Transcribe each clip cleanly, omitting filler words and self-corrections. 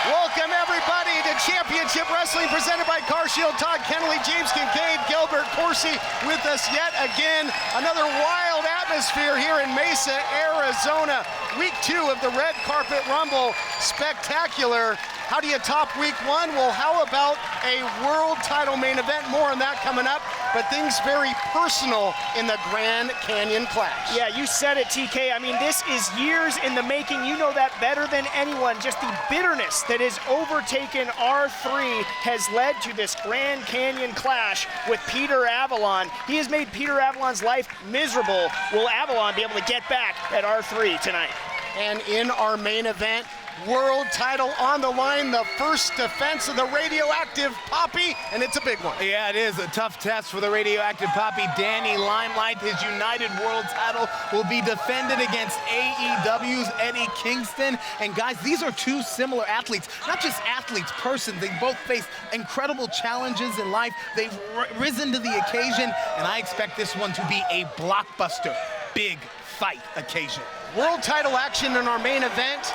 Welcome everybody to Championship Wrestling presented by CarShield. Todd Kennelly, James Kincaid, Gilbert Corsi with us yet again. Another wild atmosphere here in Mesa, Arizona. Week 2 of the Red Carpet Rumble. Spectacular. How do you top week 1? Well, how about a world title main event? More on that coming up, but things very personal in the Grand Canyon Clash. Yeah, you said it, TK. I mean, this is years in the making. You know that better than anyone. Just the bitterness that has overtaken R3 has led to this Grand Canyon Clash with Peter Avalon. He has made Peter Avalon's life miserable. Will Avalon be able to get back at R3 tonight? And in our main event, world title on the line, the first defense of the radioactive Poppy, and it's a big one. Yeah, it is a tough test for the radioactive Poppy. Danny Limelight, his United World title will be defended against AEW's Eddie Kingston. And guys, these are two similar athletes, not just athletes, persons. They both face incredible challenges in life. They've risen to the occasion, and I expect this one to be a blockbuster, big fight occasion. World title action in our main event.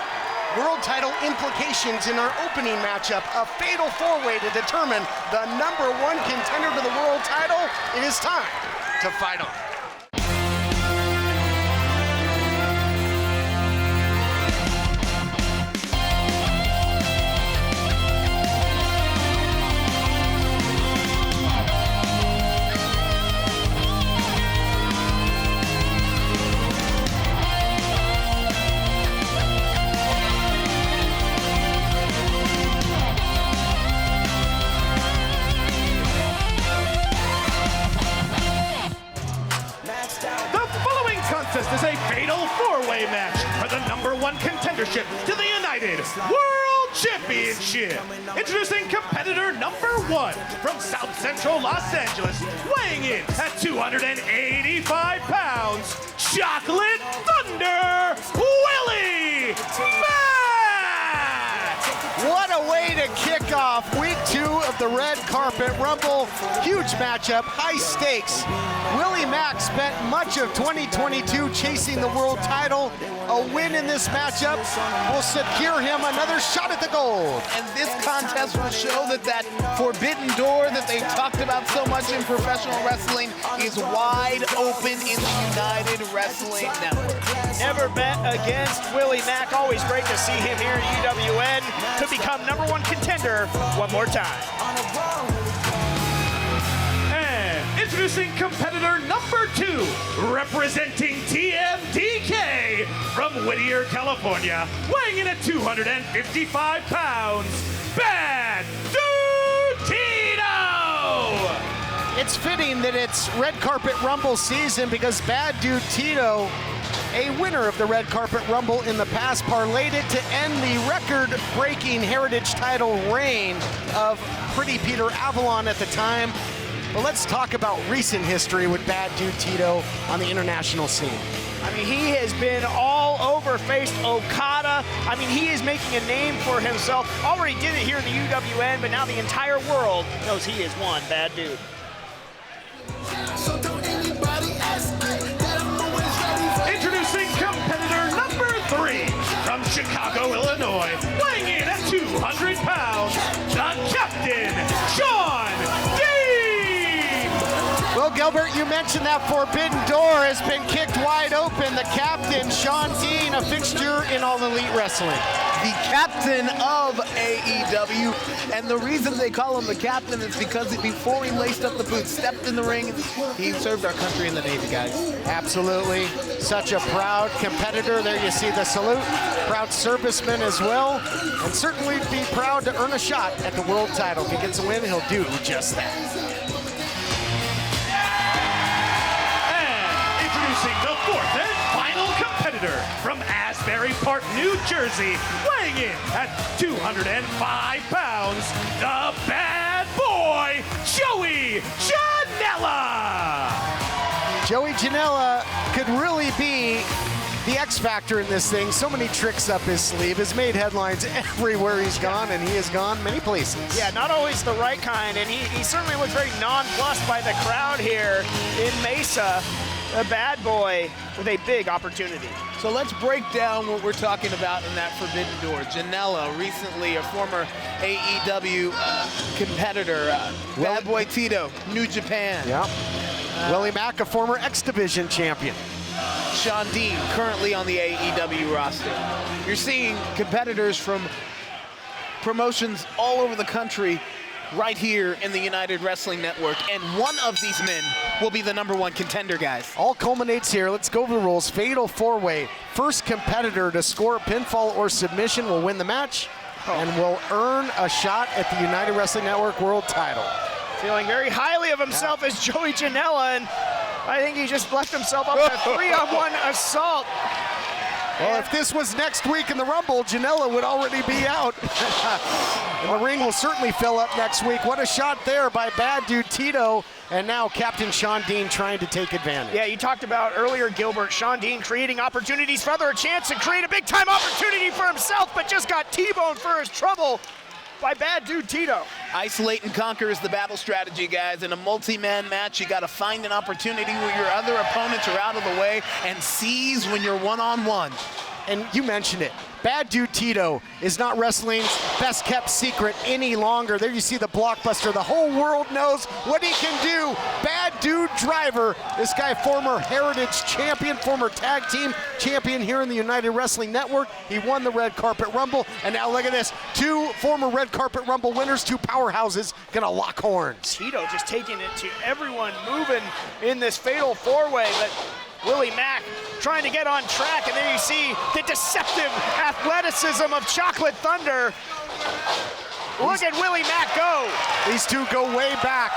World title implications in our opening matchup. A fatal four-way to determine the #1 contender to the world title. It is time to fight on. This is a fatal four-way match for the #1 contendership to the United World Championship. Introducing competitor #1 from South Central Los Angeles, weighing in at 285 pounds, Chocolate Thunder Willie Mack! What a way to kick off week 2 of the Red Carpet Rumble. Huge matchup, high stakes. Willie Mack spent much of 2022 chasing the world title. A win in this matchup will secure him another shot at the gold. And this contest will show that forbidden door that they've talked about so much in professional wrestling is wide open in the United Wrestling Network. Never bet against Willie Mack. Always great to see him here at UWN to become #1 contender one more time. Introducing competitor #2, representing TMDK from Whittier, California, weighing in at 255 pounds, Bad Dude Tito! It's fitting that it's Red Carpet Rumble season because Bad Dude Tito, a winner of the Red Carpet Rumble in the past, parlayed it to end the record-breaking Heritage title reign of Pretty Peter Avalon at the time. But let's talk about recent history with Bad Dude Tito on the international scene. I mean, he has been all over, faced Okada. I mean, he is making a name for himself. Already did it here in the UWN, but now the entire world knows he is one bad dude. Introducing competitor #3 from Chicago, Illinois, weighing in at 200 pounds, the Captain, Sean Dean! Well, Gilbert, you mentioned that forbidden door has been kicked wide open. The Captain, Sean Dean, a fixture in All Elite Wrestling. The captain of AEW, and the reason they call him the captain is because before he laced up the boots, stepped in the ring, he served our country in the Navy, guys. Absolutely. Such a proud competitor. There you see the salute. Proud serviceman as well. And certainly be proud to earn a shot at the world title. If he gets a win, he'll do just that. The fourth and final competitor from Asbury Park, New Jersey, weighing in at 205 pounds, the bad boy, Joey Janela! Joey Janela could really be the X factor in this thing. So many tricks up his sleeve. Has made headlines everywhere he's gone, and he has gone many places. Yeah, not always the right kind, and he certainly looks very nonplussed by the crowd here in Mesa. the bad boy with a big opportunity. So let's break down what we're talking about in that Forbidden Door. Janela, recently a former AEW competitor. Bad Boy Tito, New Japan. Yeah. Willie Mack, a former X Division champion. Sean Dean, currently on the AEW roster. You're seeing competitors from promotions all over the country right here in the United Wrestling Network, and one of these men will be the #1 contender, guys. All culminates here. Let's go over the rules. Fatal 4-way. First competitor to score pinfall or submission will win the match and will earn a shot at the United Wrestling Network World title. Feeling very highly of himself as Joey Janela, and I think he just left himself up in a 3-on-1 assault. Well, if this was next week in the Rumble, Janela would already be out. And the ring will certainly fill up next week. What a shot there by Bad Dude Tito, and now Captain Sean Dean trying to take advantage. Yeah, you talked about earlier, Gilbert, Sean Dean creating opportunities for other, a chance to create a big-time opportunity for himself, but just got T-boned for his trouble by Bad Dude Tito. Isolate and conquer is the battle strategy, guys. In a multi-man match, you got to find an opportunity where your other opponents are out of the way and seize when you're one-on-one. And you mentioned it. Bad Dude Tito is not wrestling's best kept secret any longer. There you see the blockbuster. The whole world knows what he can do. Bad Dude Driver. This guy, former Heritage champion, former tag team champion here in the United Wrestling Network. He won the Red Carpet Rumble. And now look at this. 2 former Red Carpet Rumble winners, 2 powerhouses, gonna lock horns. Tito just taking it to everyone moving in this fatal 4-way, but Willie Mack trying to get on track, and there you see the deceptive athleticism of Chocolate Thunder. Look at Willie Mack go. These two go way back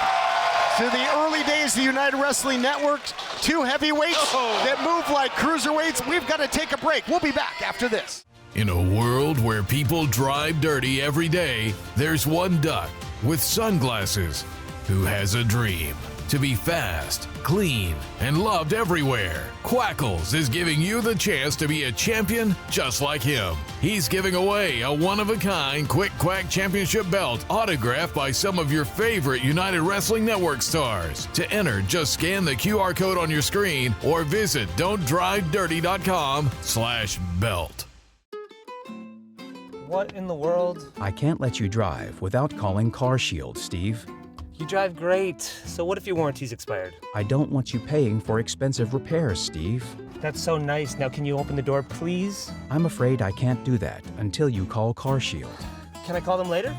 to the early days of the United Wrestling Network. 2 heavyweights that move like cruiserweights. We've got to take a break. We'll be back after this. In a world where people drive dirty every day, there's one duck with sunglasses who has a dream to be fast, clean, and loved everywhere. Quackles is giving you the chance to be a champion just like him. He's giving away a one-of-a-kind Quick Quack Championship belt autographed by some of your favorite United Wrestling Network stars. To enter, just scan the QR code on your screen or visit don'tdrivedirty.com/belt. What in the world? I can't let you drive without calling CarShield, Steve. You drive great. So what if your warranty's expired? I don't want you paying for expensive repairs, Steve. That's so nice. Now can you open the door, please? I'm afraid I can't do that until you call CarShield. Can I call them later?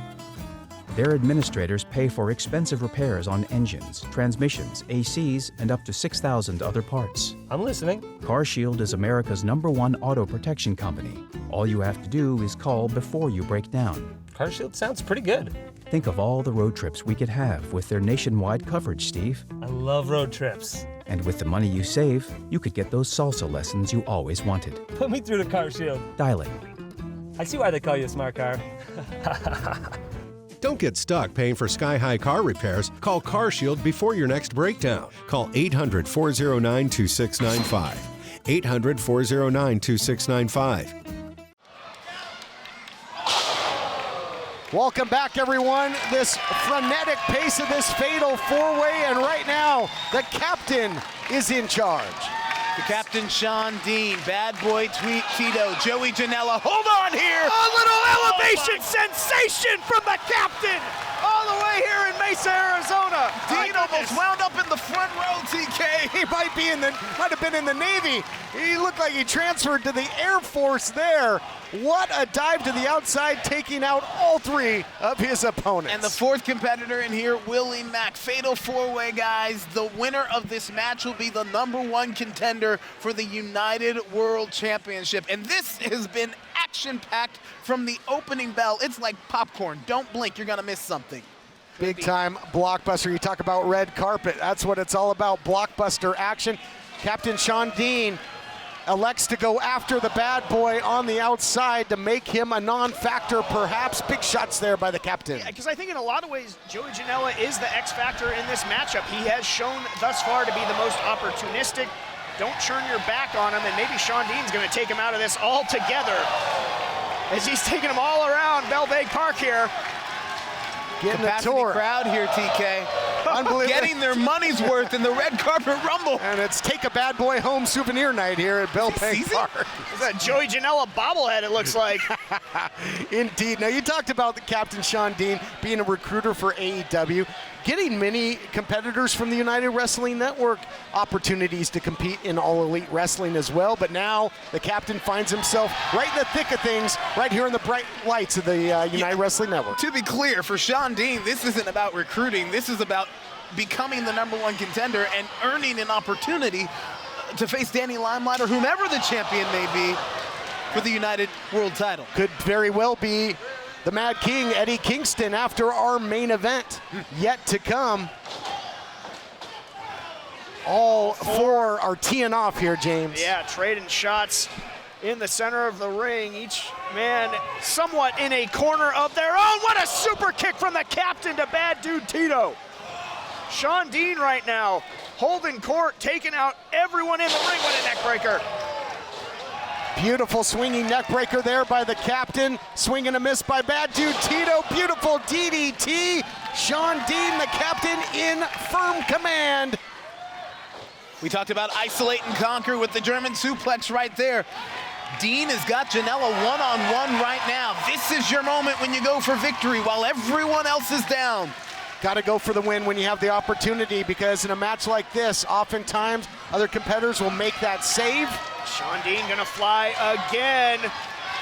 Their administrators pay for expensive repairs on engines, transmissions, ACs, and up to 6,000 other parts. I'm listening. CarShield is America's #1 auto protection company. All you have to do is call before you break down. CarShield sounds pretty good. Think of all the road trips we could have with their nationwide coverage, Steve. I love road trips. And with the money you save, you could get those salsa lessons you always wanted. Put me through to CarShield. Dialing. I see why they call you a smart car. Don't get stuck paying for sky-high car repairs. Call CarShield before your next breakdown. Call 800-409-2695. 800-409-2695. Welcome back, everyone. This frenetic pace of this fatal 4-way, and right now, the captain is in charge. The Captain Sean Dean, Bad Boy Tito, Joey Janela. Hold on here. A little elevation sensation from the captain all the way here in Mesa, Arizona. Dean almost wound up in the front row, TK. He might have been in the Navy. He looked like he transferred to the Air Force there. What a dive to the outside, taking out all 3 of his opponents. And the 4th competitor in here, Willie Mack. Fatal 4-way, guys. The winner of this match will be the #1 contender for the United World Championship. And this has been action-packed from the opening bell. It's like popcorn. Don't blink, you're gonna miss something. Big time blockbuster. You talk about red carpet. That's what it's all about, blockbuster action. Captain Sean Dean elects to go after the bad boy on the outside to make him a non-factor, perhaps. Big shots there by the captain. Yeah, because I think in a lot of ways, Joey Janela is the X factor in this matchup. He has shown thus far to be the most opportunistic. Don't turn your back on him, and maybe Sean Dean's going to take him out of this altogether as he's taking him all around Bellevue Park here. Getting a Capacity tour. crowd here, TK. Unbelievable. Getting their money's worth in the red carpet rumble. And it's Take a Bad Boy Home souvenir night here at Bell Bank season? Park. Is that Joey Janela bobblehead, it looks like. Indeed. Now, you talked about the Captain Sean Dean being a recruiter for AEW, getting many competitors from the United Wrestling Network opportunities to compete in All Elite Wrestling as well. But now the captain finds himself right in the thick of things, right here in the bright lights of the United Wrestling Network. To be clear, for Sean Dean, this isn't about recruiting. This is about becoming the #1 contender and earning an opportunity to face Danny Limelight or whomever the champion may be for the United World title. Could very well be the Mad King, Eddie Kingston, after our main event yet to come. All four are teeing off here, James. Yeah, trading shots in the center of the ring. Each man somewhat in a corner of their own. What a super kick from the captain to Bad Dude Tito. Sean Dean right now holding court, taking out everyone in the ring. What a neck breaker. Beautiful swinging neck breaker there by the captain. Swing and a miss by Bad Dude Tito. Beautiful DDT. Sean Dean, the captain, in firm command. We talked about isolate and conquer with the German suplex right there. Dean has got Janela one-on-one right now. This is your moment when you go for victory while everyone else is down. Got to go for the win when you have the opportunity, because in a match like this, oftentimes other competitors will make that save. Sean Dean gonna fly again.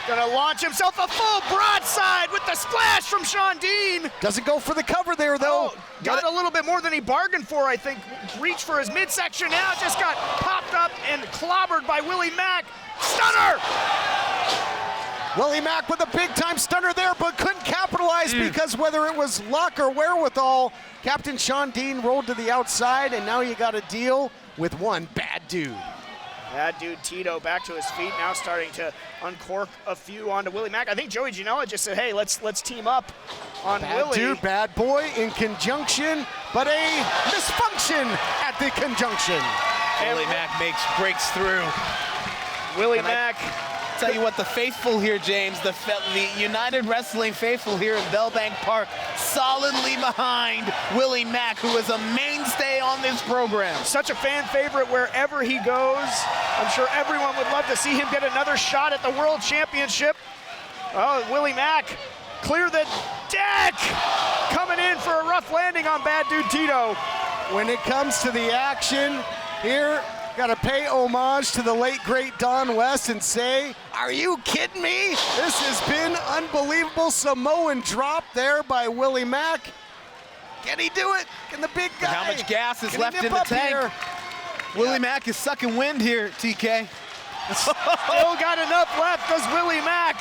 Gonna launch himself a full broadside with the splash from Sean Dean. Doesn't go for the cover there, though. Oh, got a little bit more than he bargained for, I think. Reached for his midsection now, just got popped up and clobbered by Willie Mack. Stunner! Willie Mack with a big-time stunner there, but couldn't capitalize because whether it was luck or wherewithal, Captain Sean Dean rolled to the outside, and now you got to deal with one Bad Dude. Bad Dude Tito back to his feet, now starting to uncork a few onto Willie Mack. I think Joey Janela just said, hey, let's team up on Bad Willie. Dude, Bad Boy in conjunction, but a misfunction at the conjunction. Willie Mack breaks through. Willie Mack. Tell you what, the faithful here, James, the United Wrestling faithful here in Bell Bank Park, solidly behind Willie Mack, who is a mainstay on this program. Such a fan favorite wherever he goes. I'm sure everyone would love to see him get another shot at the World Championship. Oh, Willie Mack, clear the deck! Coming in for a rough landing on Bad Dude Tito. When it comes to the action here, got to pay homage to the late, great Don West and say, are you kidding me? This has been unbelievable. Samoan drop there by Willie Mack. Can he do it? Can the big guy? How much gas is Can he left nip in the up tank? here? Willie Mack is sucking wind here, TK. Still got enough left, does Willie Mack.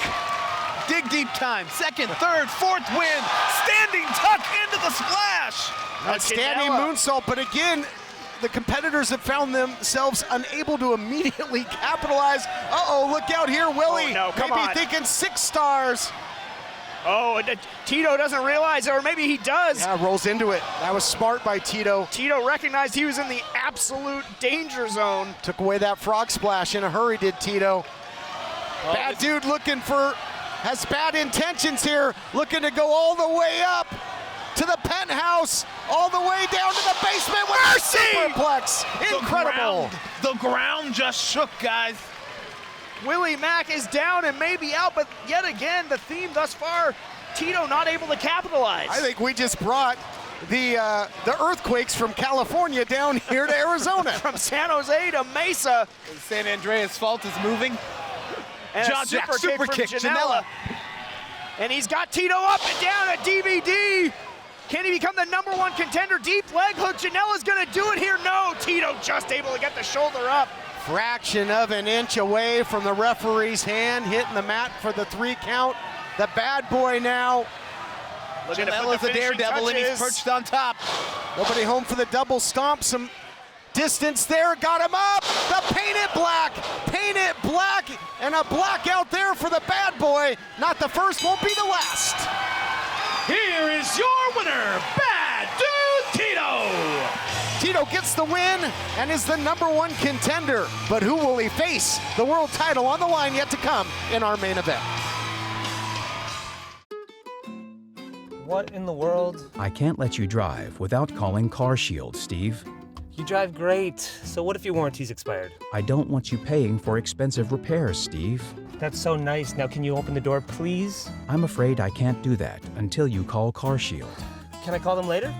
Dig deep time. Second, third, fourth win. Standing tuck into the splash. Outstanding moonsault, but again, the competitors have found themselves unable to immediately capitalize. Uh-oh, look out here, Willie. Oh, no, come Maybe on. thinking 6 stars. Oh, Tito doesn't realize it, or maybe he does. Yeah, rolls into it. That was smart by Tito. Tito recognized he was in the absolute danger zone. Took away that frog splash in a hurry, did Tito. Bad Dude has bad intentions here, looking to go all the way up to the penthouse, all the way down to the basement with a superplex. Incredible. The ground just shook, guys. Willie Mack is down and maybe out, but yet again, the theme thus far, Tito not able to capitalize. I think we just brought the earthquakes from California down here to Arizona. From San Jose to Mesa. San Andreas fault is moving. And Jaw a jack, super kick from Janela. And he's got Tito up and down at DVD. Can he become the #1 contender? Deep leg hook. Janela's gonna do it here. No, Tito just able to get the shoulder up. Fraction of an inch away from the referee's hand, hitting the mat for the 3 count. The Bad Boy now. Janela's a daredevil and he's perched on top. Nobody home for the double stomp. Some distance there, got him up. The painted black, and a blackout there for the Bad Boy. Not the first, won't be the last. Here is your winner, Bad Dude Tito. Tito gets the win and is the #1 contender. But who will he face? The world title on the line yet to come in our main event. What in the world? I can't let you drive without calling CarShield, Steve. You drive great. So what if your warranty's expired? I don't want you paying for expensive repairs, Steve. That's so nice. Now can you open the door, please? I'm afraid I can't do that until you call CarShield. Can I call them later?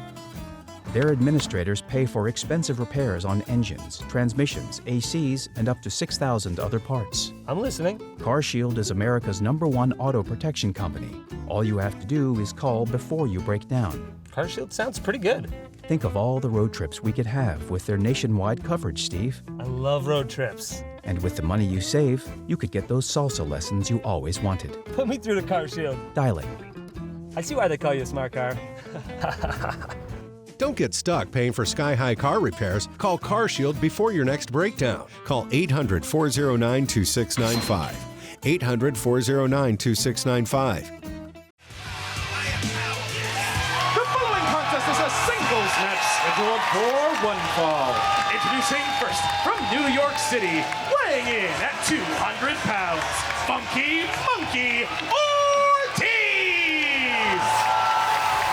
Their administrators pay for expensive repairs on engines, transmissions, ACs, and up to 6,000 other parts. I'm listening. CarShield is America's #1 auto protection company. All you have to do is call before you break down. CarShield sounds pretty good. Think of all the road trips we could have with their nationwide coverage, Steve. I love road trips. And with the money you save, you could get those salsa lessons you always wanted. Put me through to CarShield. Dialing. I see why they call you a smart car. Don't get stuck paying for sky-high car repairs. Call CarShield before your next breakdown. Call 800-409-2695. 800-409-2695. The following contest is a singles match scheduled for one fall. Introducing first from New York City, weighing in at 200 pounds, Funky Monkey Ortiz!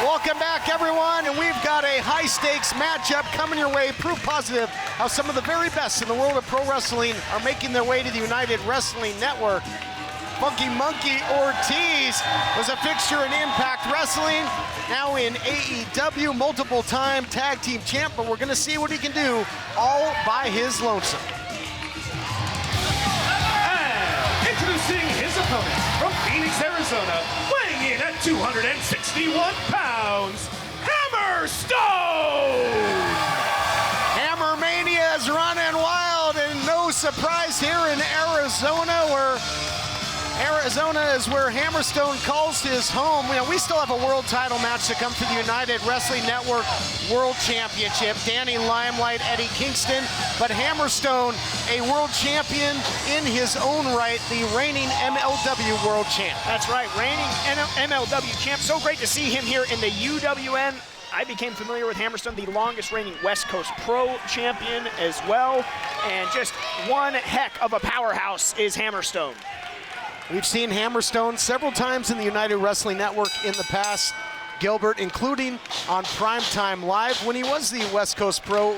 Welcome back, everyone, and we've got a high-stakes matchup coming your way. Proof positive how some of the very best in the world of pro wrestling are making their way to the United Wrestling Network. Funky Monkey Ortiz was a fixture in Impact Wrestling, now in AEW, multiple-time tag team champ, but we're going to see what he can do all by his lonesome. And introducing his opponent from Phoenix, Arizona, weighing in at 261 pounds, Hammerstone! Hammermania is running wild, and no surprise here in Arizona, Arizona is where Hammerstone calls his home. You know, we still have a world title match to come for the United Wrestling Network World Championship. Danny Limelight, Eddie Kingston, but Hammerstone, a world champion in his own right, the reigning MLW World Champ. That's right, reigning MLW champ. So great to see him here in the UWN. I became familiar with Hammerstone, the longest reigning West Coast Pro champion as well. And just one heck of a powerhouse is Hammerstone. We've seen Hammerstone several times in the United Wrestling Network in the past, Gilbert, including on Primetime Live when he was the West Coast Pro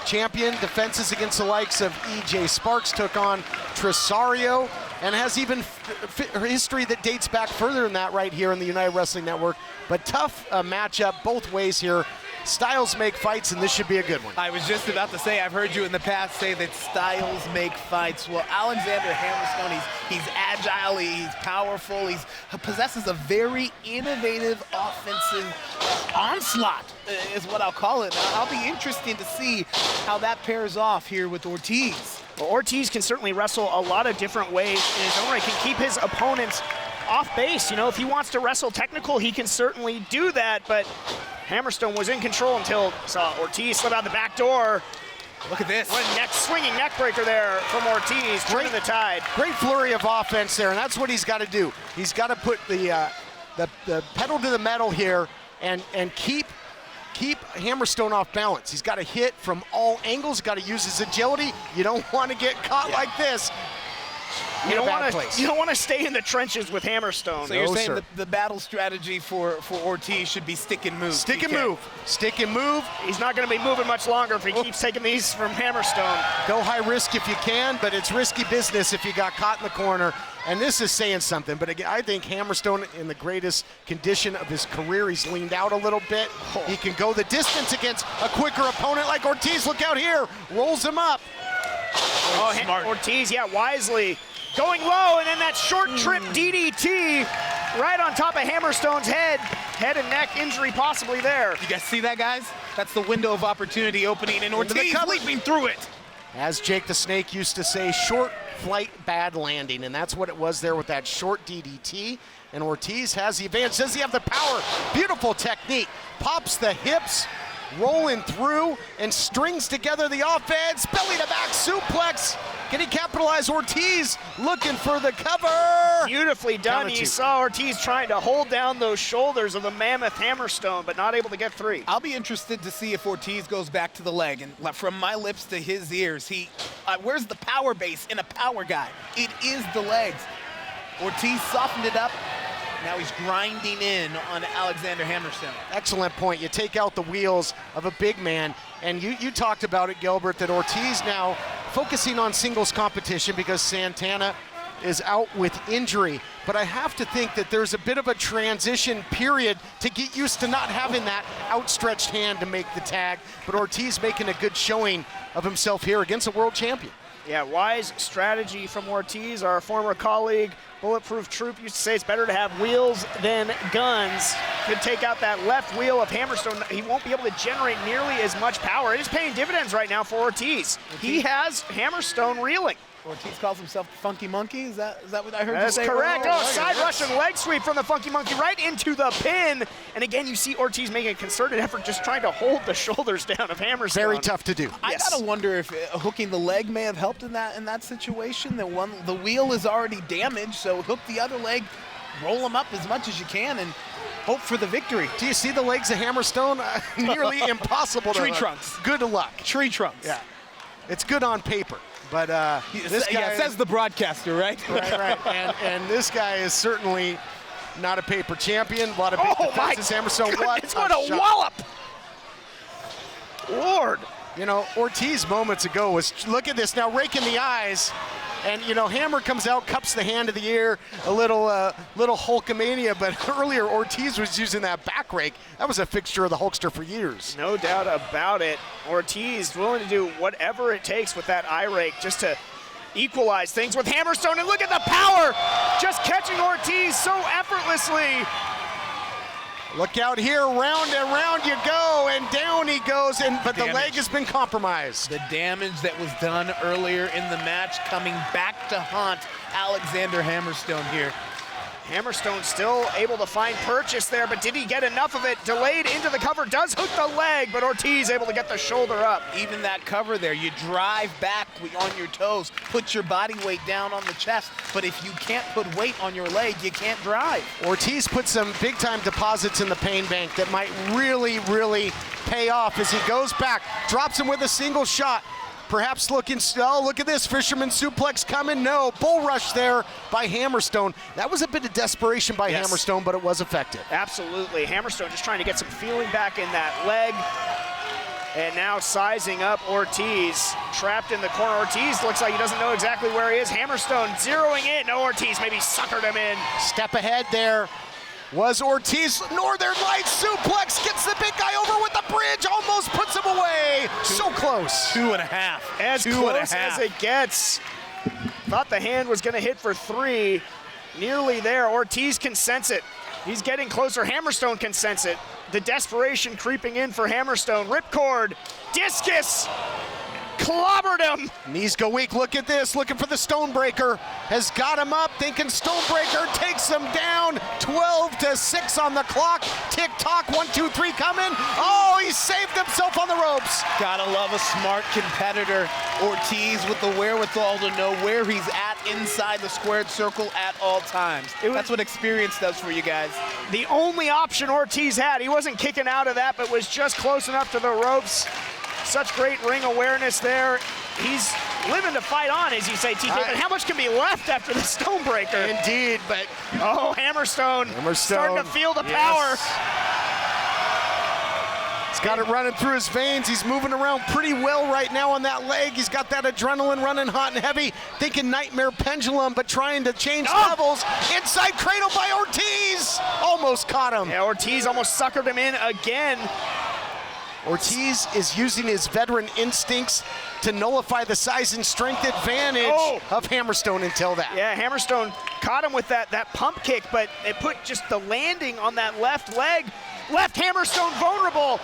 champion. Defenses against the likes of E.J. Sparks, took on Tresario, and has even history that dates back further than that right here in the United Wrestling Network. But tough matchup both ways here. Styles make fights, and this should be a good one. I was just about to say, I've heard you in the past say that styles make fights. Well, Alexander Hammerstone, he's agile, he's powerful, he possesses a very innovative offensive onslaught, is what I'll call it. Now, I'll be interested to see how that pairs off here with Ortiz. Well, Ortiz can certainly wrestle a lot of different ways in his own right, can keep his opponents off base. You know, if he wants to wrestle technical, he can certainly do that, but Hammerstone was in control until saw Ortiz slip out the back door. Look at this. Swinging neck breaker there from Ortiz, turning the tide. Great flurry of offense there, and that's what he's got to do. He's got to put the pedal to the metal here and keep Hammerstone off balance. He's got to hit from all angles, got to use his agility. You don't want to get caught like this. You don't want to stay in the trenches with Hammerstone. So you're saying the battle strategy for Ortiz should be stick and move. Stick and move. Stick and move. He's not going to be moving much longer if he keeps taking these from Hammerstone. Go high risk if you can, but it's risky business if you got caught in the corner. And this is saying something, but again, I think Hammerstone in the greatest condition of his career. He's leaned out a little bit. He can go the distance against a quicker opponent like Ortiz. Look out here. Rolls him up. Smart. Ortiz, wisely. Going low, and then that short trip DDT right on top of Hammerstone's head. Head and neck injury possibly there. You guys see that, guys? That's the window of opportunity opening, and Ortiz leaping through it. As Jake the Snake used to say, short flight, bad landing, and that's what it was there with that short DDT. And Ortiz has the advantage. Does he have the power? Beautiful technique. Pops the hips, rolling through, and strings together the offense. Belly to back suplex. Can he capitalize? Ortiz looking for the cover. Beautifully done. You saw Ortiz trying to hold down those shoulders of the mammoth Hammerstone, but not able to get free. I'll be interested to see if Ortiz goes back to the leg. And from my lips to his ears, where's the power base in a power guy? It is the legs. Ortiz softened it up Now he's grinding in on Alexander Hammerstone. Excellent point. You take out the wheels of a big man, and you talked about it, Gilbert, that Ortiz now focusing on singles competition because Santana is out with injury. But I have to think that there's a bit of a transition period to get used to not having that outstretched hand to make the tag. But Ortiz making a good showing of himself here against a world champion. Yeah, wise strategy from Ortiz, our former colleague, Bulletproof Troop, used to say it's better to have wheels than guns. Could take out that left wheel of Hammerstone. He won't be able to generate nearly as much power. It is paying dividends right now for Ortiz. He has Hammerstone reeling. Ortiz calls himself the Funky Monkey. Is that what I heard That's you say? correct. earlier? Oh, side Russian leg sweep from the Funky Monkey right into the pin. And again, you see Ortiz making a concerted effort just trying to hold the shoulders down of Hammerstone. Very tough to do. I gotta wonder if hooking the leg may have helped in that situation. The wheel is already damaged, so hook the other leg, roll him up as much as you can, and hope for the victory. Do you see the legs of Hammerstone? Nearly impossible to Tree hook. trunks. Good luck. Tree trunks. Yeah, it's good on paper. But this guy, yeah, says the broadcaster, right? right. And this guy is certainly not a paper champion. A lot of big defenses. Hammerstone, what a wallop! Lord. You know, Ortiz moments ago was, look at this now, raking the eyes. And, you know, Hammer comes out, cups the hand of the ear, a little Hulkamania, but earlier Ortiz was using that back rake. That was a fixture of the Hulkster for years. No doubt about it. Ortiz willing to do whatever it takes with that eye rake just to equalize things with Hammerstone. And look at the power, just catching Ortiz so effortlessly. Look out here, round and round you go, and down he goes, but the leg has been compromised. The damage that was done earlier in the match coming back to haunt Alexander Hammerstone here. Hammerstone still able to find purchase there, but did he get enough of it? Delayed into the cover, does hook the leg, but Ortiz able to get the shoulder up. Even that cover there, you drive back on your toes, put your body weight down on the chest, but if you can't put weight on your leg, you can't drive. Ortiz put some big-time deposits in the pain bank that might really, really pay off as he goes back, drops him with a single shot. Perhaps looking, oh, look at this, fisherman suplex coming. No, bull rush there by Hammerstone. That was a bit of desperation by Hammerstone, but it was effective. Absolutely. Hammerstone just trying to get some feeling back in that leg. And now sizing up Ortiz. Trapped in the corner. Ortiz looks like he doesn't know exactly where he is. Hammerstone zeroing in. No, Ortiz maybe suckered him in. Step ahead there was Ortiz. Northern Lights suplex, gets the big guy over with the bridge, almost puts him away. So close. 2.5. As close as it gets. Thought the hand was going to hit for 3. Nearly there. Ortiz can sense it. He's getting closer. Hammerstone can sense it. The desperation creeping in for Hammerstone. Ripcord. Discus. Clobbered him. Knees go weak. Look at this. Looking for the Stonebreaker. Has got him up. Thinking Stonebreaker takes him down. 12-6 on the clock. Tick tock. 1, 2, 3 coming. Oh, he saved himself on the ropes. Gotta love a smart competitor. Ortiz with the wherewithal to know where he's at inside the squared circle at all times. That's what experience does for you guys. The only option Ortiz had. He wasn't kicking out of that, but was just close enough to the ropes. Such great ring awareness there. He's living to fight on, as you say, TK, but how much can be left after the Stonebreaker? Indeed, but... Oh, Hammerstone starting to feel the power. He's got it running through his veins. He's moving around pretty well right now on that leg. He's got that adrenaline running hot and heavy. Thinking Nightmare Pendulum, but trying to change levels. Inside cradle by Ortiz. Almost caught him. Yeah, Ortiz almost suckered him in again. Ortiz is using his veteran instincts to nullify the size and strength advantage of Hammerstone until that. Yeah, Hammerstone caught him with that pump kick, but it put just the landing on that left leg. Left Hammerstone vulnerable,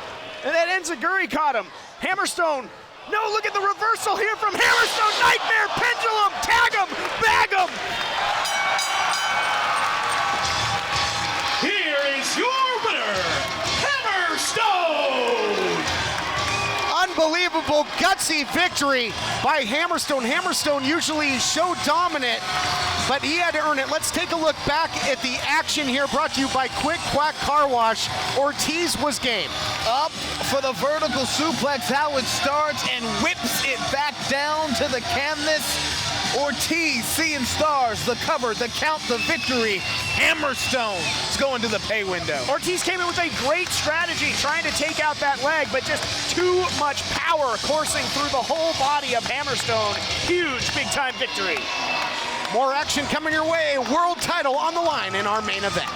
and that Enziguri caught him. Hammerstone, no, look at the reversal here from Hammerstone. Nightmare Pendulum, tag him, bag him. Here is your winner, Hammerstone! Unbelievable gutsy victory by Hammerstone. Hammerstone usually so dominant, but he had to earn it. Let's take a look back at the action here, brought to you by Quick Quack Car Wash. Ortiz was game. Up for the vertical suplex, how it starts, and whips it back down to the canvas. Ortiz seeing stars, the cover, the count, the victory. Hammerstone is going to the pay window. Ortiz came in with a great strategy, trying to take out that leg, but just too much power coursing through the whole body of Hammerstone. Huge, big-time victory. More action coming your way. World title on the line in our main event.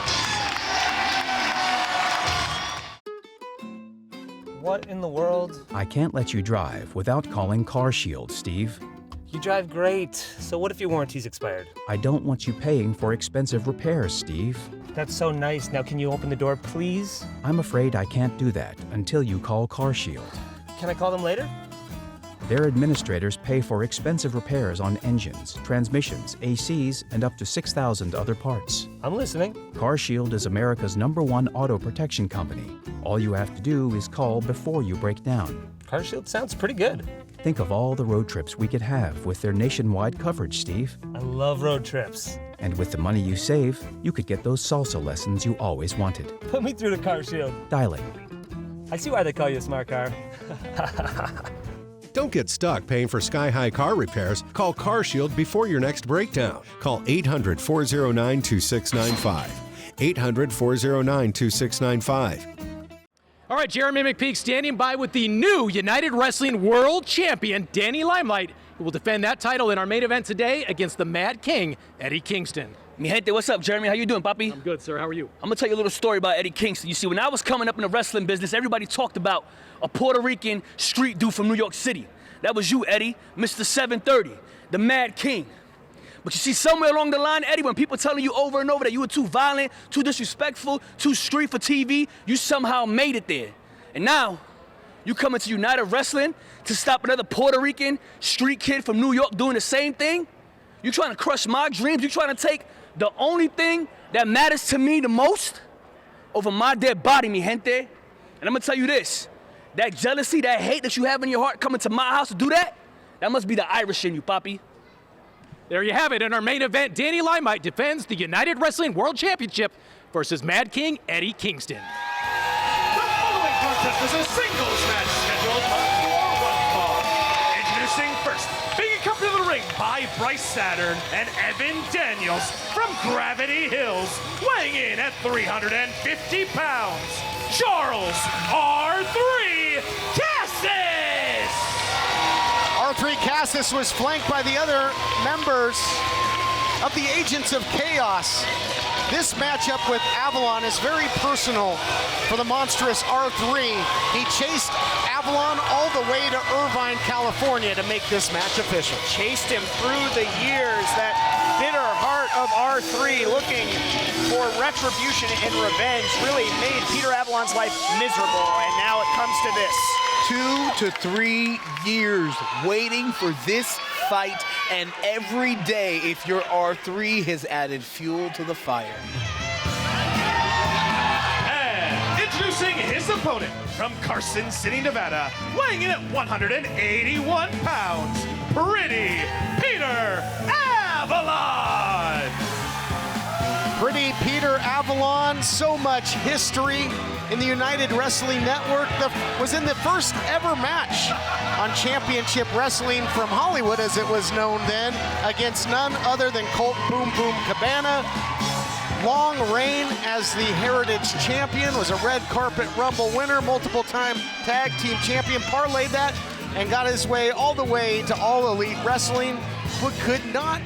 What in the world? I can't let you drive without calling CarShield, Steve. You drive great. So what if your warranty's expired? I don't want you paying for expensive repairs, Steve. That's so nice. Now can you open the door, please? I'm afraid I can't do that until you call CarShield. Can I call them later? Their administrators pay for expensive repairs on engines, transmissions, ACs, and up to 6,000 other parts. I'm listening. CarShield is America's #1 auto protection company. All you have to do is call before you break down. CarShield sounds pretty good. Think of all the road trips we could have with their nationwide coverage, Steve. I love road trips. And with the money you save, you could get those salsa lessons you always wanted. Put me through to CarShield. Dialing. I see why they call you a smart car. Don't get stuck paying for sky-high car repairs. Call CarShield before your next breakdown. Call 800-409-2695. 800-409-2695. All right, Jeremy McPeak standing by with the new United Wrestling World Champion, Danny Limelight, who will defend that title in our main event today against the Mad King, Eddie Kingston. Mi gente, what's up, Jeremy? How you doing, papi? I'm good, sir. How are you? I'm gonna tell you a little story about Eddie Kingston. You see, when I was coming up in the wrestling business, everybody talked about a Puerto Rican street dude from New York City. That was you, Eddie, Mr. 730, the Mad King. But you see, somewhere along the line, Eddie, when people telling you over and over that you were too violent, too disrespectful, too street for TV, you somehow made it there. And now, you come into United Wrestling to stop another Puerto Rican street kid from New York doing the same thing? You trying to crush my dreams? You trying to take the only thing that matters to me the most over my dead body, mi gente? And I'm gonna tell you this, that jealousy, that hate that you have in your heart coming to my house to do that, that must be the Irish in you, papi. There you have it. In our main event, Danny Limelight defends the United Wrestling World Championship versus Mad King Eddie Kingston. The following contest is a singles match scheduled for one fall. Introducing first, being accompanied to the ring by Bryce Saturn and Evan Daniels from Gravity Hills, weighing in at 350 pounds, Charles R3 Cassis! R3 Cassis was flanked by the other members of the Agents of Chaos. This matchup with Avalon is very personal for the monstrous R3. He chased Avalon all the way to Irvine, California to make this match official. Chased him through the years, that bitter heart of R3 looking for retribution and revenge really made Peter Avalon's life miserable, and now it comes to this. 2 to 3 years waiting for this fight, and every day, if you're R3, has added fuel to the fire. And introducing his opponent from Carson City, Nevada, weighing in at 181 pounds, Pretty Peter Avalon! Pretty Peter Avalon, so much history in the United Wrestling Network. Was in the first ever match on Championship Wrestling from Hollywood, as it was known then, against none other than Colt Boom Boom Cabana. Long reign as the Heritage Champion, was a red carpet Rumble winner, multiple-time tag team champion, parlayed that and got his way all the way to All Elite Wrestling, but could not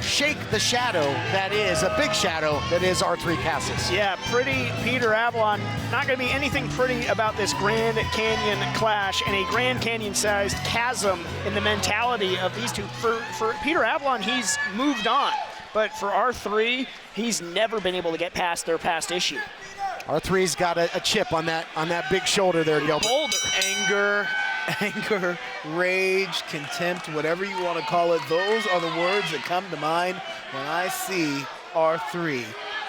shake the shadow that is, a big shadow that is R3 Cassis. Yeah, Pretty Peter Avalon, not gonna be anything pretty about this Grand Canyon clash and a Grand Canyon-sized chasm in the mentality of these two. For Peter Avalon, he's moved on, but for R3, he's never been able to get past their past issue. R3's got a chip on that big shoulder there, Gilbert. Boulder. Anger, rage, contempt, whatever you want to call it, those are the words that come to mind when I see R3,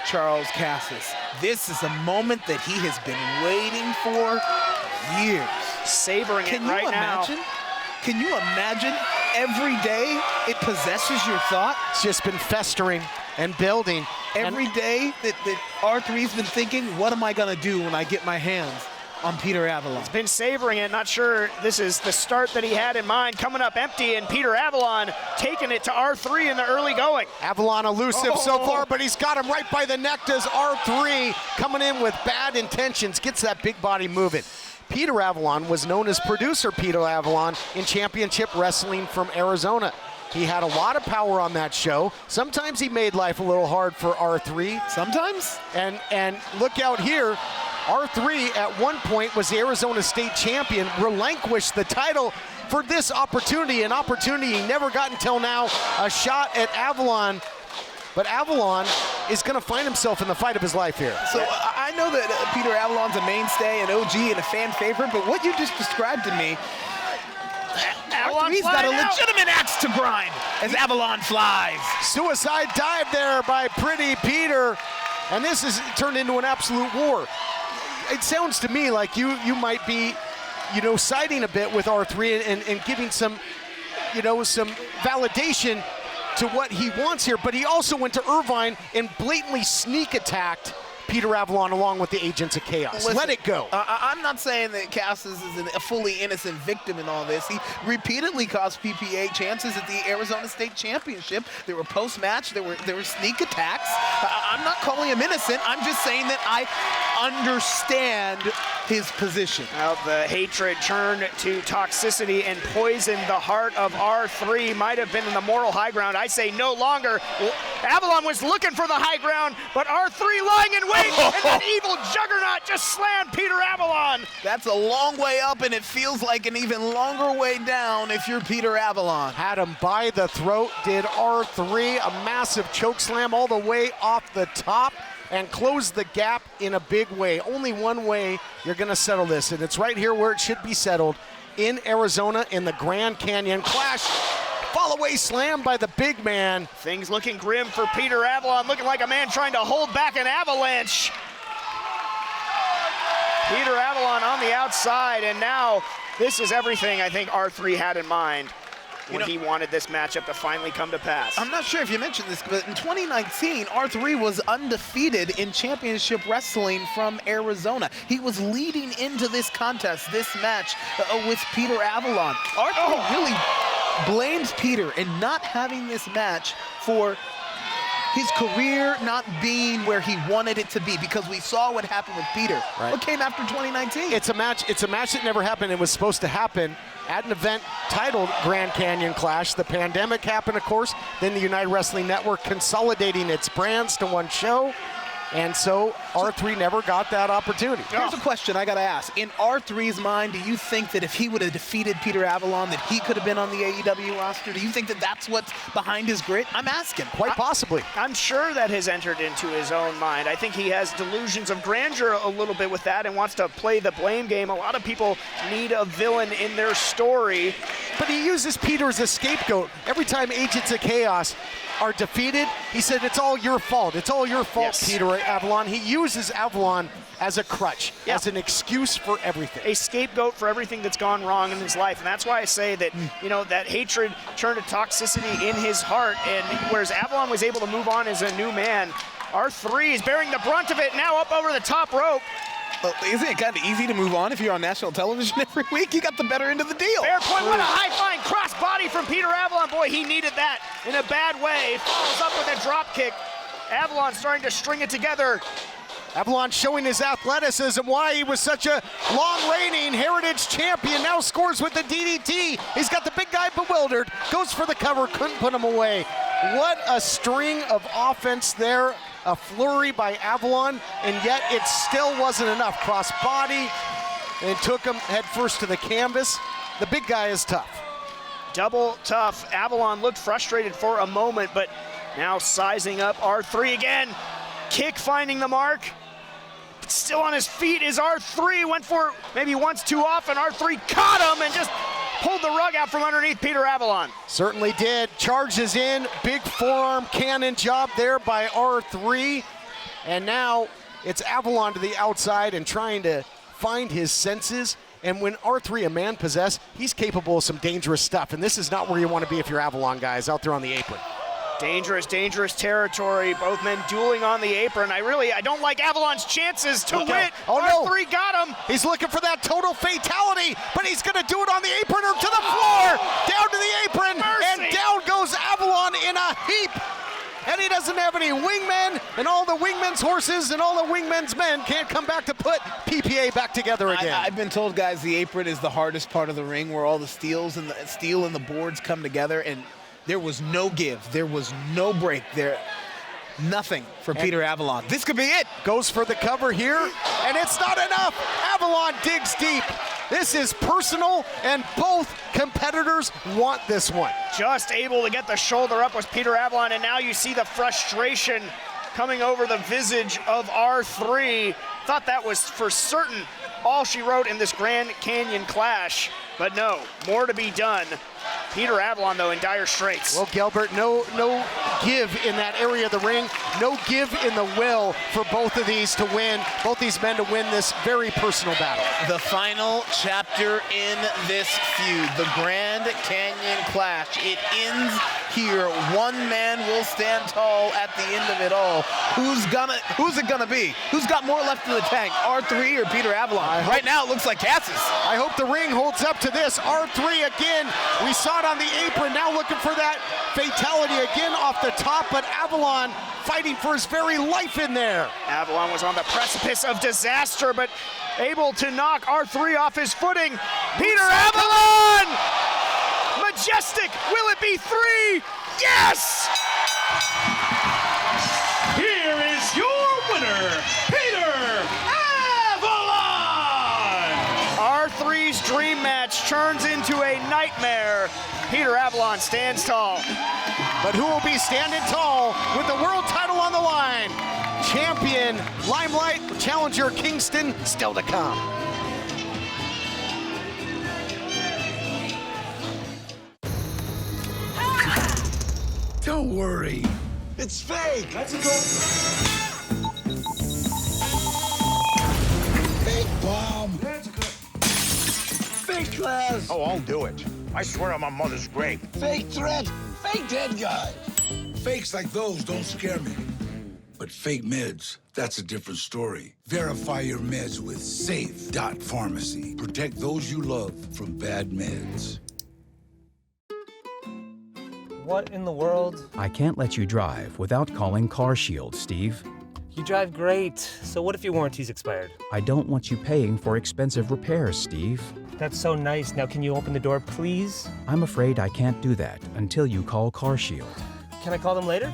Charles Cassis. This is a moment that he has been waiting for years. Savoring it right now. Can you imagine every day it possesses your thought? It's just been festering and building. Every day that R3's been thinking, what am I gonna do when I get my hands on Peter Avalon. He's been savoring it. Not sure this is the start that he had in mind. Coming up empty, and Peter Avalon taking it to R3 in the early going. Avalon elusive so far, but he's got him right by the neck. Does R3 coming in with bad intentions, gets that big body moving. Peter Avalon was known as producer Peter Avalon in Championship Wrestling from Arizona. He had a lot of power on that show. Sometimes he made life a little hard for R3. Sometimes? And look out here, R3 at one point was the Arizona State champion, relinquished the title for this opportunity, an opportunity he never got until now, a shot at Avalon. But Avalon is going to find himself in the fight of his life here. So I know that Peter Avalon's a mainstay, an OG, and a fan favorite, but what you just described to me, Avalon's R3's got a flying out. legitimate axe to grind as Avalon flies. Suicide dive there by Pretty Peter, and this is turned into an absolute war. It sounds to me like you might be, siding a bit with R3 and giving some, some validation to what he wants here, but he also went to Irvine and blatantly sneak attacked Peter Avalon along with the Agents of Chaos. Listen, let it go. I'm not saying that Cass is a fully innocent victim in all this. He repeatedly caused PPA chances at the Arizona State Championship. There were post-match, there were sneak attacks. I'm not calling him innocent. I'm just saying that I understand his position. Well, the hatred turned to toxicity and poisoned the heart of R3. Might have been in the moral high ground. I say no longer. Avalon was looking for the high ground, but R3 lying in wait, and that evil juggernaut just slammed Peter Avalon. That's a long way up, and it feels like an even longer way down if you're Peter Avalon. Had him by the throat, did R3, a massive choke slam all the way off the top, and closed the gap in a big way. Only one way you're gonna settle this, and it's right here where it should be settled, in Arizona in the Grand Canyon. Clash, fall away slam by the big man. Things looking grim for Peter Avalon, looking like a man trying to hold back an avalanche. Peter Avalon on the outside, and now this is everything I think R3 had in mind when he wanted this matchup to finally come to pass. I'm not sure if you mentioned this, but in 2019, R3 was undefeated in Championship Wrestling from Arizona. He was leading into this contest, this match with Peter Avalon. R3 really blames Peter in not having this match for his career not being where he wanted it to be, because we saw what happened with Peter. Right. What came after 2019? It's a match that never happened. It was supposed to happen at an event titled Grand Canyon Clash. The pandemic happened, of course, then the United Wrestling Network consolidating its brands to one show. And so R3 never got that opportunity. Here's a question I got to ask. In R3's mind, do you think that if he would have defeated Peter Avalon, that he could have been on the AEW roster? Do you think that that's what's behind his grit? I'm asking. Quite possibly. I'm sure that has entered into his own mind. I think he has delusions of grandeur a little bit with that and wants to play the blame game. A lot of people need a villain in their story. But he uses Peter as a scapegoat. Every time Agents of Chaos are defeated, he said, it's all your fault. It's all your fault, yes. Peter Avalon. He uses Avalon as a crutch, as an excuse for everything. A scapegoat for everything that's gone wrong in his life. And that's why I say that, that hatred turned to toxicity in his heart. And whereas Avalon was able to move on as a new man, R3 is bearing the brunt of it now up over the top rope. Well, isn't it kind of easy to move on if you're on national television every week? You got the better end of the deal. Fair point. What a high-flying cross body from Peter Avalon. Boy, he needed that in a bad way. Follows up with a drop kick. Avalon starting to string it together. Avalon showing his athleticism, why he was such a long-reigning Heritage champion, now scores with the DDT. He's got the big guy bewildered, goes for the cover, couldn't put him away. What a string of offense there. A flurry by Avalon, and yet it still wasn't enough. Cross body, and took him head first to the canvas. The big guy is tough. Double tough. Avalon looked frustrated for a moment, but now sizing up R3 again. Kick finding the mark. Still on his feet is R3. Went for it maybe once too often. R3 caught him and just pulled the rug out from underneath Peter Avalon. Certainly did. Charges in. Big forearm cannon job there by R3. And now it's Avalon to the outside and trying to find his senses. And when R3, a man possessed, he's capable of some dangerous stuff. And this is not where you want to be if you're Avalon, guys, out there on the apron. Dangerous, dangerous territory. Both men dueling on the apron. I don't like Avalon's chances to win. Oh, no. R3 got him. He's looking for that total fatality, but he's going to do it on the apron or to the floor. Down to the apron, and down goes Avalon in a heap. And he doesn't have any wingmen, and all the wingmen's horses and all the wingmen's men can't come back to put PPA back together again. I've been told, guys, the apron is the hardest part of the ring, where all the steel and the boards come together, and there was no give. There was no break there. Nothing for Peter Avalon. This could be it. Goes for the cover here, and it's not enough. Avalon digs deep. This is personal, and both competitors want this one. Just able to get the shoulder up was Peter Avalon, and now you see the frustration coming over the visage of R3. Thought that was for certain all she wrote in this Grand Canyon clash, but no, more to be done. Peter Avalon, though, in dire straits. Well, Gilbert, no give in that area of the ring, no give in the will for both of these to win, both these men to win this very personal battle. The final chapter in this feud, the Grand Canyon clash. It ends here. One man will stand tall at the end of it all. Who's it gonna be? Who's got more left in the tank, R3 or Peter Avalon? Right now, it looks like Cassius. I hope the ring holds up to this. R3 again. We saw it on the apron, now looking for that fatality again off the top, but Avalon fighting for his very life in there. Avalon was on the precipice of disaster, but able to knock R3 off his footing. Peter Avalon! Majestic, will it be 3? Yes! Here is your winner, Peter Avalon! R3's dream match turns into a nightmare. Peter Avalon stands tall. But who will be standing tall with the world title on the line? Champion Limelight, challenger Kingston, still to come. Don't worry, it's fake. Let's go. Fake bomb. Let's go. Fake class. Oh, I'll do it. I swear on my mother's grave. Fake threat. Fake dead guy. Fakes like those don't scare me. But fake meds, that's a different story. Verify your meds with Safe.Pharmacy. Protect those you love from bad meds. What in the world? I can't let you drive without calling Car Shield, Steve. You drive great. So what if your warranty's expired? I don't want you paying for expensive repairs, Steve. That's so nice. Now can you open the door, please? I'm afraid I can't do that until you call Car Shield. Can I call them later?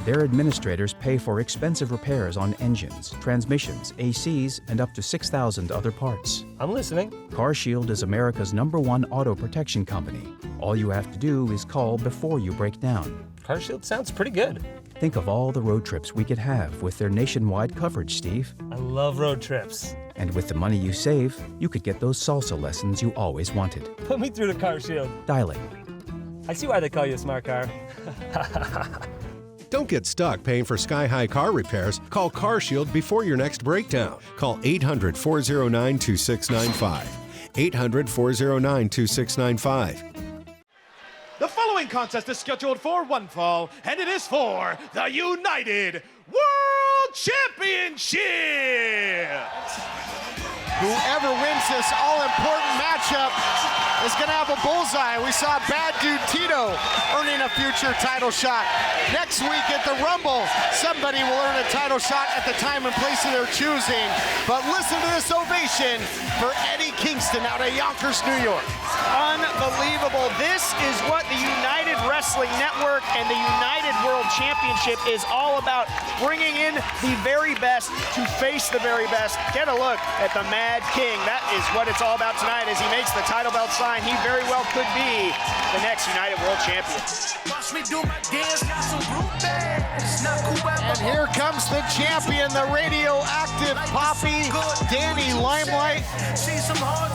Their administrators pay for expensive repairs on engines, transmissions, ACs, and up to 6,000 other parts. I'm listening. Car Shield is America's #1 auto protection company. All you have to do is call before you break down. Car Shield sounds pretty good. Think of all the road trips we could have with their nationwide coverage, Steve. I love road trips. And with the money you save, you could get those salsa lessons you always wanted. Put me through to Car Shield. Dialing. I see why they call you a smart car. Don't get stuck paying for sky-high car repairs. Call Car Shield before your next breakdown. Call 800-409-2695. 800-409-2695. The following contest is scheduled for one fall, and it is for the United World Championship! Whoever wins this all-important matchup is going to have a bullseye. We saw Bad Dude Tito earning a future title shot. Next week at the Rumble, somebody will earn a title shot at the time and place of their choosing. But listen to this ovation for Eddie Kingston out of Yonkers, New York. Unbelievable. This is what the United Wrestling Network and the United World Championship is all about, bringing in the very best to face the very best. Get a look at the Mad King. That is what it's all about tonight as he makes the title belt sign. He very well could be the next United World Champion. And here comes the champion, the radioactive Poppy, Danny Limelight.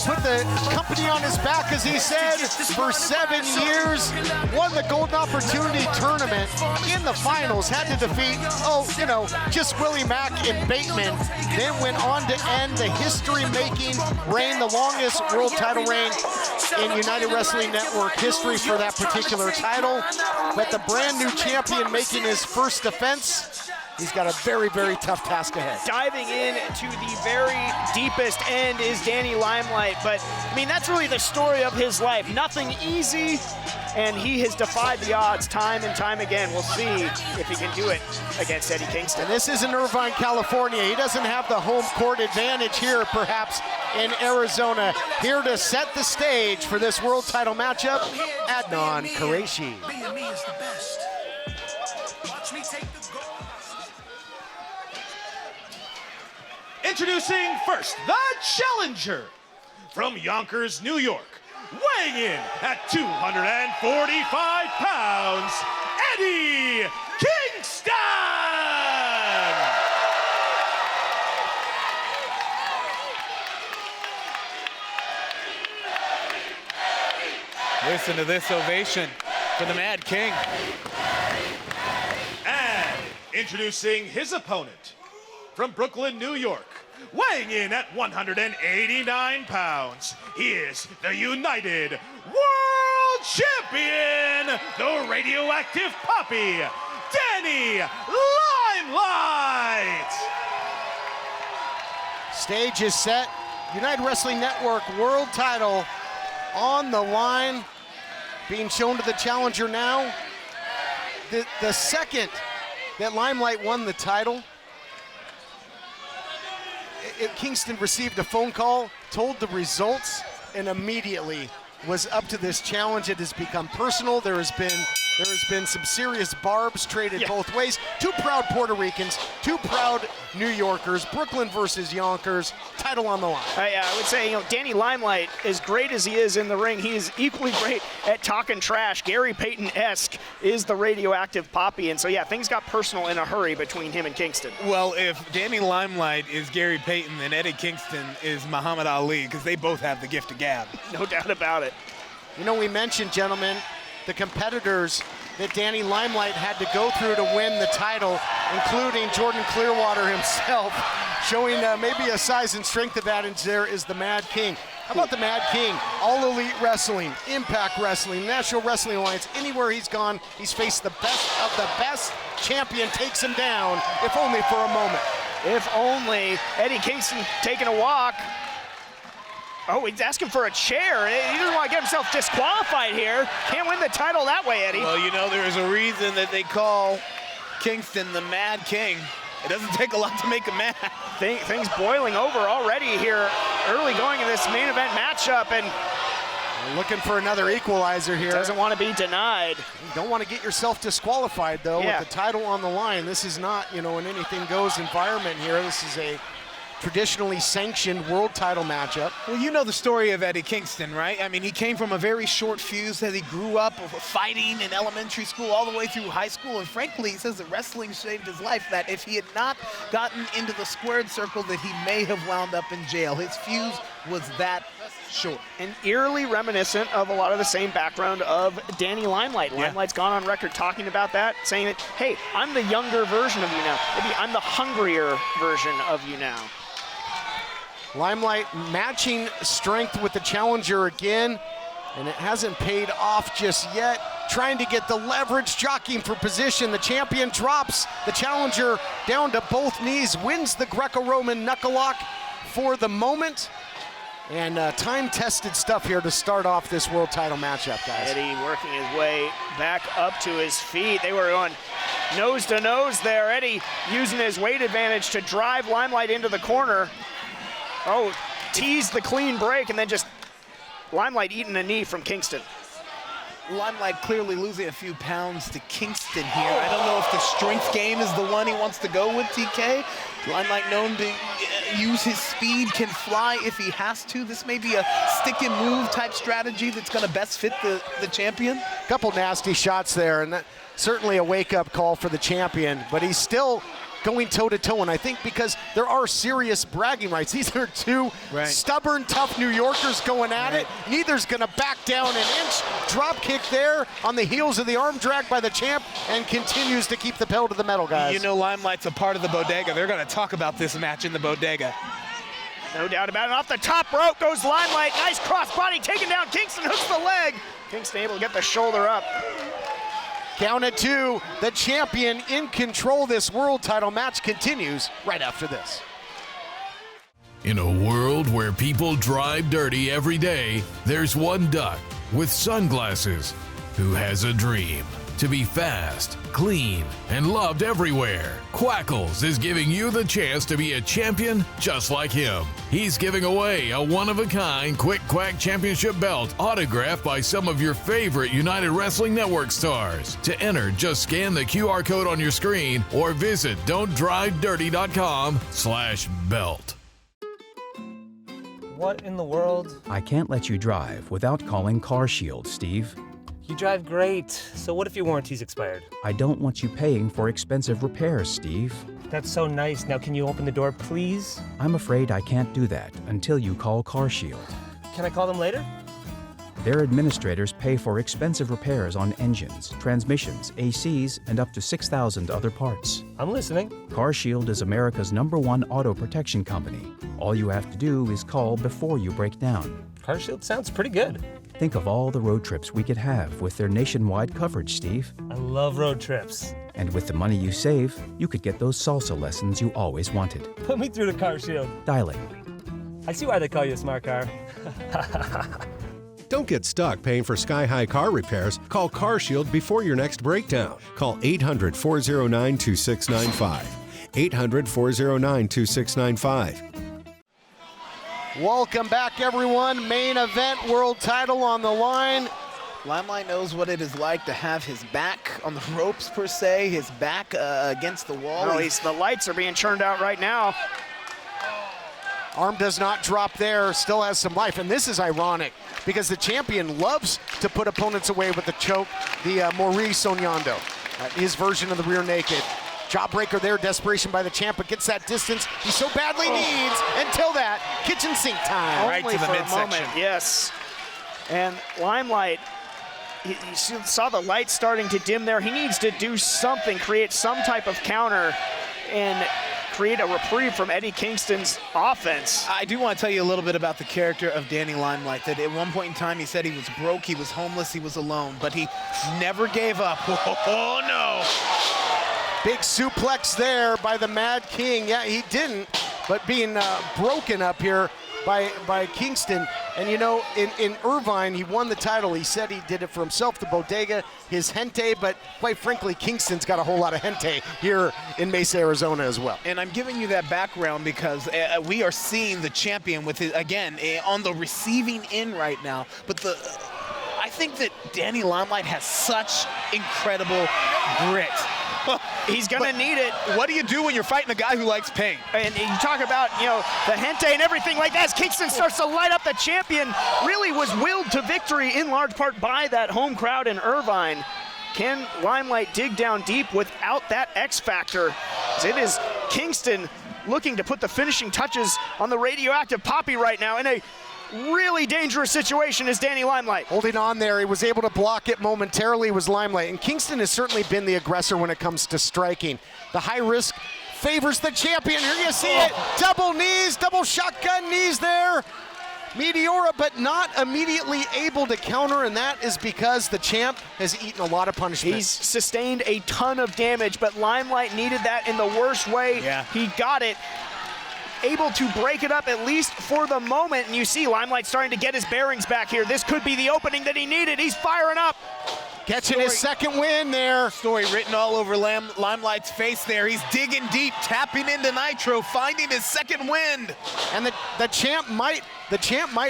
put the company on his back, as he said, for 7 years, won the Golden Opportunity Tournament in the finals, had to defeat, just Willie Mack and Bateman, then went on to end the history-making reign, the longest world title reign in United Wrestling Network history for that particular title. But the brand new champion making his first defense, he's got a very, very tough task ahead. Diving in to the very deepest end is Danny Limelight, but I mean, that's really the story of his life. Nothing easy, and he has defied the odds time and time again. We'll see if he can do it against Eddie Kingston. And this is in Irvine, California. He doesn't have the home court advantage here, perhaps, in Arizona. Here to set the stage for this world title matchup, Adnan Qureshi. Introducing first, the challenger from Yonkers, New York, weighing in at 245 pounds, Eddie Kingston! Listen to this ovation for the Mad King. And introducing his opponent from Brooklyn, New York, weighing in at 189 pounds, he is the United World Champion, the radioactive Poppy, Danny Limelight. Stage is set. United Wrestling Network world title on the line, being shown to the challenger now. The second that Limelight won the title, Kingston received a phone call, told the results, and immediately was up to this challenge. It has become personal. There has been some serious barbs traded both ways. Two proud Puerto Ricans, two proud New Yorkers, Brooklyn versus Yonkers, title on the line. I would say, Danny Limelight, as great as he is in the ring, he is equally great at talking trash. Gary Payton-esque is the radioactive Poppy, and so things got personal in a hurry between him and Kingston. Well, if Danny Limelight is Gary Payton, then Eddie Kingston is Muhammad Ali, because they both have the gift of gab. No doubt about it. We mentioned, gentlemen, the competitors that Danny Limelight had to go through to win the title, including Jordan Clearwater himself, showing maybe a size and strength advantage. There is the Mad King. How about the Mad King? All Elite Wrestling, Impact Wrestling, National Wrestling Alliance, anywhere he's gone, he's faced the best of the best. Champion takes him down, if only for a moment. If only. Eddie Kingston taking a walk. Oh, he's asking for a chair. He doesn't want to get himself disqualified here. Can't win the title that way, Eddie. Well, there is a reason that they call Kingston the Mad King. It doesn't take a lot to make him mad. Things boiling over already here, early going in this main event matchup, and looking for another equalizer here. Doesn't want to be denied. You don't want to get yourself disqualified, though, with the title on the line. This is not, an anything-goes environment here. This is a traditionally sanctioned world title matchup. Well, you know the story of Eddie Kingston, right? I mean, he came from a very short fuse that he grew up fighting in elementary school all the way through high school. And frankly, he says that wrestling saved his life, that if he had not gotten into the squared circle, that he may have wound up in jail. His fuse was that short. And eerily reminiscent of a lot of the same background of Danny Limelight. Limelight's gone on record talking about that, saying that, hey, I'm the younger version of you now. Maybe I'm the hungrier version of you now. Limelight matching strength with the challenger again, and it hasn't paid off just yet. Trying to get the leverage, jockeying for position. The champion drops the challenger down to both knees, wins the Greco-Roman knuckle lock for the moment. And time-tested stuff here to start off this world title matchup, guys. Eddie working his way back up to his feet. They were on nose to nose there. Eddie using his weight advantage to drive Limelight into the corner. Oh, teased the clean break, and then just Limelight eating a knee from Kingston. Limelight clearly losing a few pounds to Kingston here. I don't know if the strength game is the one he wants to go with, TK. Limelight known to use his speed, can fly if he has to. This may be a stick and move type strategy that's going to best fit the champion. Couple nasty shots there, and that certainly a wake-up call for the champion, but he's still going toe-to-toe, and I think because there are serious bragging rights. These are two stubborn, tough New Yorkers going at it. Neither's going to back down an inch. Drop kick there on the heels of the arm drag by the champ, and continues to keep the pedal to the metal, guys. You know Limelight's a part of the bodega. They're going to talk about this match in the bodega. No doubt about it. Off the top rope goes Limelight. Nice crossbody taking down Kingston. Hooks the leg. Kingston able to get the shoulder up. Count at 2. The champion in control. This world title match continues right after this. In a world where people drive dirty every day, there's one duck with sunglasses who has a dream to be fast, clean, and loved everywhere. Quackles is giving you the chance to be a champion just like him. He's giving away a one-of-a-kind Quick Quack Championship belt autographed by some of your favorite United Wrestling Network stars. To enter, just scan the QR code on your screen or visit don'tdrivedirty.com/belt. What in the world? I can't let you drive without calling CarShield, Steve. You drive great. So what if your warranty's expired? I don't want you paying for expensive repairs, Steve. That's so nice. Now can you open the door, please? I'm afraid I can't do that until you call CarShield. Can I call them later? Their administrators pay for expensive repairs on engines, transmissions, ACs, and up to 6,000 other parts. I'm listening. CarShield is America's #1 auto protection company. All you have to do is call before you break down. CarShield sounds pretty good. Think of all the road trips we could have with their nationwide coverage, Steve. I love road trips. And with the money you save, you could get those salsa lessons you always wanted. Put me through to CarShield. Dialing. I see why they call you a smart car. Don't get stuck paying for sky-high car repairs. Call CarShield before your next breakdown. Call 800-409-2695. 800-409-2695. Welcome back, everyone. Main event, world title on the line. Limelight knows what it is like to have his back on the ropes, per se, his back against the wall. No, the lights are being churned out right now. Arm does not drop there, still has some life. And this is ironic because the champion loves to put opponents away with the choke, the Maurice Sognando, his version of the rear naked. Jawbreaker there, desperation by the champ, but gets that distance he so badly needs. Until that, kitchen sink time. Right to the midsection. Yes. And Limelight, you saw the lights starting to dim there. He needs to do something, create some type of counter and create a reprieve from Eddie Kingston's offense. I do want to tell you a little bit about the character of Danny Limelight, that at one point in time he said he was broke, he was homeless, he was alone, but he never gave up. Oh, no. Big suplex there by the Mad King. Yeah, he didn't, but being broken up here by Kingston. And you know, in Irvine, he won the title. He said he did it for himself, the bodega, his gente, but quite frankly, Kingston's got a whole lot of gente here in Mesa, Arizona as well. And I'm giving you that background because we are seeing the champion with it, again, on the receiving end right now. But I think that Danny Limelight has such incredible grit. He's gonna need it. What do you do when you're fighting a guy who likes pain? And you talk about, you know, the gente and everything like that. As Kingston starts to light up, the champion really was willed to victory in large part by that home crowd in Irvine. Can Limelight dig down deep without that X factor? As it is Kingston looking to put the finishing touches on the radioactive Poppy right now in a really dangerous situation is Danny Limelight. Holding on there, he was able to block it momentarily, was Limelight. And Kingston has certainly been the aggressor when it comes to striking. The high risk favors the champion. Here you see it, double knees, double shotgun knees there. Meteora, but not immediately able to counter, and that is because the champ has eaten a lot of punishment. He's sustained a ton of damage, but Limelight needed that in the worst way. Yeah. He got it. Able to break it up at least for the moment, and you see Limelight starting to get his bearings back here. This could be the opening that he needed. He's firing up. Catching his second win there. Story written all over Limelight's face there. He's digging deep, tapping into Nitro, finding his second wind. And the champ might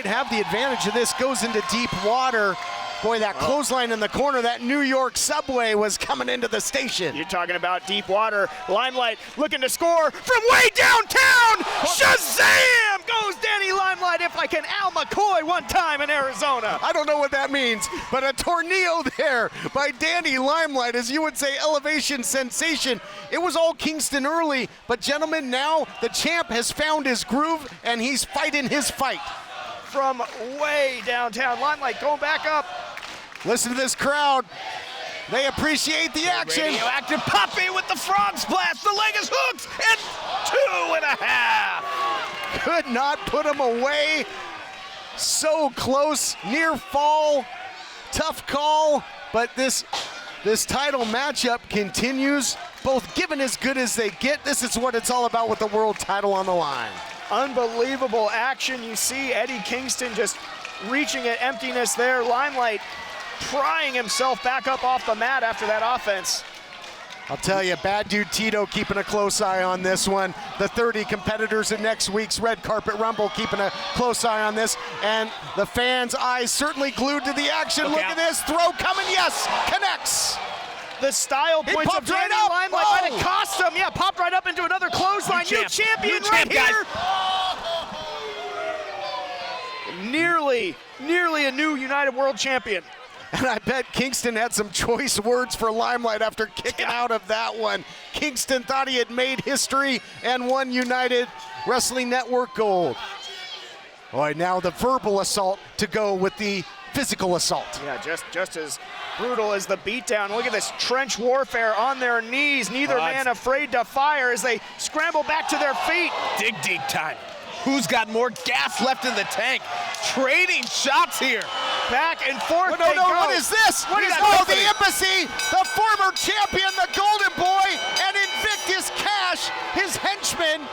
have the advantage of this. Goes into deep water. Boy, that clothesline in the corner, that New York subway was coming into the station. You're talking about deep water. Limelight looking to score from way downtown. Shazam! Goes Danny Limelight. If like an Al McCoy one time in Arizona. I don't know what that means, but a tornado there by Danny Limelight, as you would say, elevation sensation. It was all Kingston early, but gentlemen, now the champ has found his groove and he's fighting his fight. From way downtown, Limelight going back up. Listen to this crowd. They appreciate the action. Radioactive Poppy with the frog splash. The leg is hooked, and 2.5. Could not put him away. So close, near fall. Tough call, but this title matchup continues. Both given as good as they get. This is what it's all about with the world title on the line. Unbelievable action. You see Eddie Kingston just reaching at emptiness there. Limelight prying himself back up off the mat after that offense. I'll tell you, Bad Dude Tito keeping a close eye on this one. The 30 competitors in next week's Red Carpet Rumble keeping a close eye on this. And the fans' eyes certainly glued to the action. Look at this, throw coming, yes, connects. The style He points of popped right Danny up. Limelight might have cost him. Yeah, popped right up into another clothesline. New champion right here. Nearly a new United World Champion. And I bet Kingston had some choice words for Limelight after kicking out of that one. Kingston thought he had made history and won United Wrestling Network gold. All right, now the verbal assault to go with the physical assault. Yeah, just as brutal as the beatdown. Look at this trench warfare on their knees. Neither man afraid to fire as they scramble back to their feet. Dig deep time. Who's got more gas left in the tank? Trading shots here. Back and forth No, what is this? What is the Embassy, the former champion, the Golden Boy, and Invictus Cash, his henchman,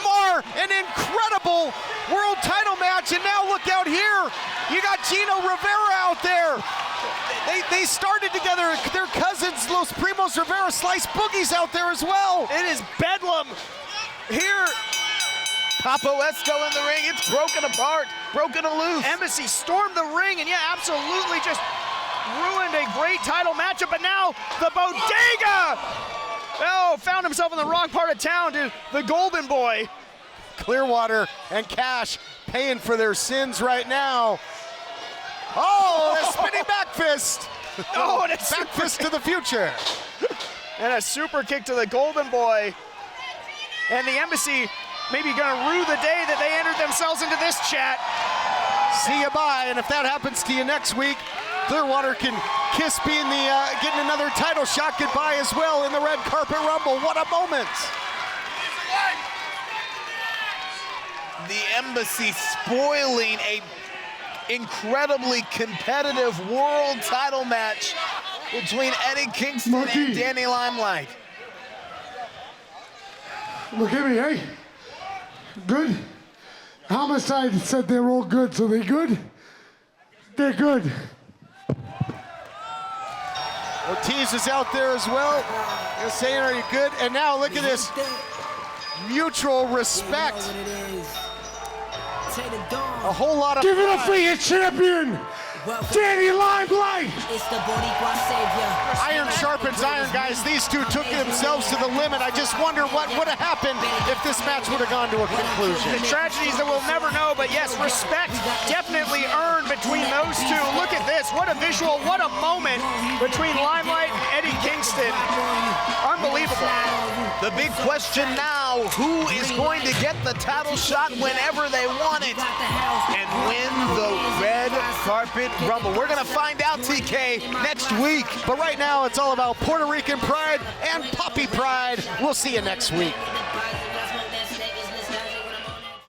mar an incredible world title match. And now look out here. You got Gino Rivera out there. They started together. Their cousins, Los Primos Rivera, Slice Boogie's out there as well. It is bedlam here. Papo Esco in the ring, it's broken apart, broken loose. Embassy stormed the ring and yeah, absolutely just ruined a great title matchup, but now the Bodega, found himself in the wrong part of town to the Golden Boy. Clearwater and Cash paying for their sins right now. Oh, a spinning back fist. Oh, and it's back fist to the future. And a super kick to the Golden Boy. And the Embassy maybe gonna rue the day that they entered themselves into this chat. See you bye, and if that happens to you next week, Clearwater can kiss being getting another title shot goodbye as well in the Red Carpet Rumble. What a moment. The Embassy spoiling a incredibly competitive world title match between Eddie Kingston and Danny Limelight. Look at me, hey? Good? Homicide said they're all good, so they good? They're good. Ortiz is out there as well. They're saying, are you good? And now look at this. Mutual respect. A whole lot of Give it up for your champion, Danny Limelight. Iron sharpens iron, guys. These two took themselves to the limit. I just wonder what would have happened if this match would have gone to a conclusion. The tragedies that we'll never know, but yes, respect definitely earned between those two. Look at this, what a visual, what a moment between Limelight and Eddie Kingston. Unbelievable. The big question now, who is going to get the title shot whenever they want it and win the Red Carpet Rumble? We're gonna find out, TK, next week. But right now, it's all about Puerto Rican pride and Poppy pride. We'll see you next week.